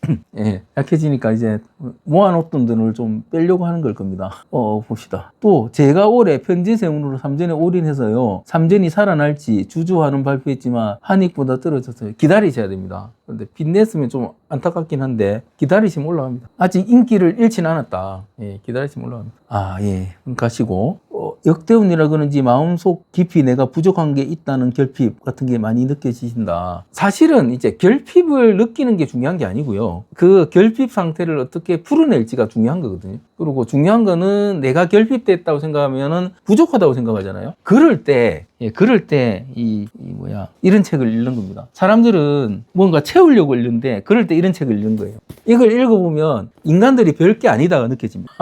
약해지니까 이제 모아놓던 돈을 좀 빼려고 하는 걸 겁니다. 봅시다. 또 제가 올해 편제세운으로 삼전에 올인해서요. 삼전이 살아날지 주주하는 발표했지만 한익보다 떨어졌어요. 기다리셔야 됩니다. 그런데 빚냈으면 좀 안타깝긴 한데 기다리시면 올라갑니다. 아직 인기를 잃지는 않았다. 기다리시면 올라갑니다. 가시고 역대운이라 그런지 마음속 깊이 내가 부족한 게 있다는 결핍 같은 게 많이 느껴지신다. 사실은 이제 결핍을 느끼는 게 중요한 게 아니고요. 그 결핍 상태를 어떻게 풀어낼지가 중요한 거거든요. 그리고 중요한 거는 내가 결핍됐다고 생각하면은 부족하다고 생각하잖아요. 그럴 때 이런 책을 읽는 겁니다. 사람들은 뭔가 채우려고 읽는데 그럴 때 이런 책을 읽는 거예요. 이걸 읽어보면 인간들이 별게 아니다가 느껴집니다.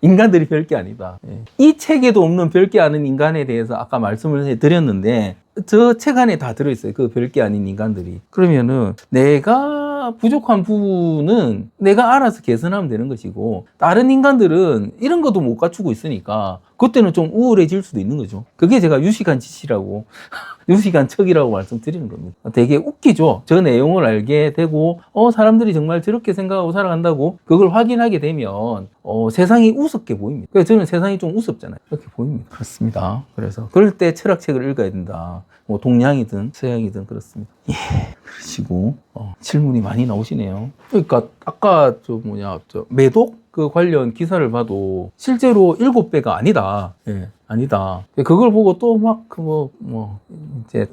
인간들이 별게 아니다. 이 책에도 없는 별게 아닌 인간에 대해서 아까 말씀을 해드렸는데 저 책 안에 다 들어있어요. 그 별게 아닌 인간들이. 그러면은 내가 부족한 부분은 내가 알아서 개선하면 되는 것이고, 다른 인간들은 이런 것도 못 갖추고 있으니까 그때는 좀 우울해질 수도 있는 거죠. 그게 제가 유식한 짓이라고 유식한 척이라고 말씀드리는 겁니다. 되게 웃기죠. 저 내용을 알게 되고 사람들이 정말 저렇게 생각하고 살아간다고 그걸 확인하게 되면 세상이 우습게 보입니다. 그래서 저는 세상이 좀 우습잖아요. 그렇게 보입니다. 그렇습니다. 그래서 그럴 때 철학책을 읽어야 된다. 뭐 동양이든 서양이든 그렇습니다. 예, 그러시고 질문이 많이 나오시네요. 그러니까 아까 저 매독 그 관련 기사를 봐도 실제로 7배가 아니다. 예, 아니다. 그걸 보고 또 막 이제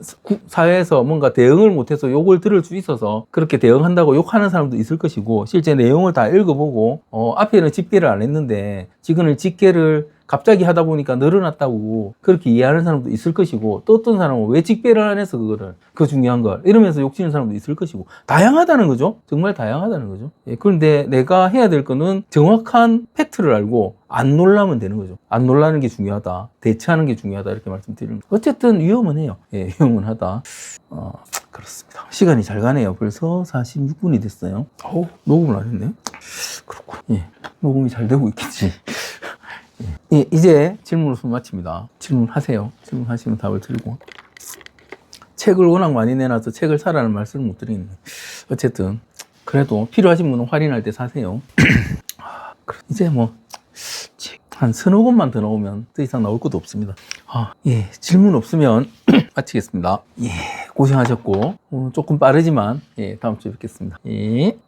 사회에서 뭔가 대응을 못해서 욕을 들을 수 있어서 그렇게 대응한다고 욕하는 사람도 있을 것이고, 실제 내용을 다 읽어보고 앞에는 집계를 안 했는데 지금은 집계를 갑자기 하다 보니까 늘어났다고 그렇게 이해하는 사람도 있을 것이고, 또 어떤 사람은 왜 직배를 안 해서 그거를, 그 중요한 걸 이러면서 욕치는 사람도 있을 것이고, 다양하다는 거죠. 정말 다양하다는 거죠. 예, 그런데 내가 해야 될 거는 정확한 팩트를 알고 안 놀라면 되는 거죠. 안 놀라는 게 중요하다, 대처하는 게 중요하다, 이렇게 말씀드리는 거죠. 어쨌든 위험은 해요. 예, 위험은 하다. 그렇습니다. 시간이 잘 가네요. 벌써 46분이 됐어요. 녹음을 안 했네. 그렇군. 예, 녹음이 잘 되고 있겠지. 예, 이제 질문을 마칩니다. 질문하세요. 질문하시면 답을 드리고. 책을 워낙 많이 내놔서 책을 사라는 말씀을 못 드리겠네요. 어쨌든 그래도 필요하신 분은 할인할 때 사세요. 이제 한 서너 권만 더 나오면 더 이상 나올 것도 없습니다. 예, 질문 없으면 마치겠습니다. 예, 고생하셨고 오늘 조금 빠르지만 예, 다음 주에 뵙겠습니다. 예.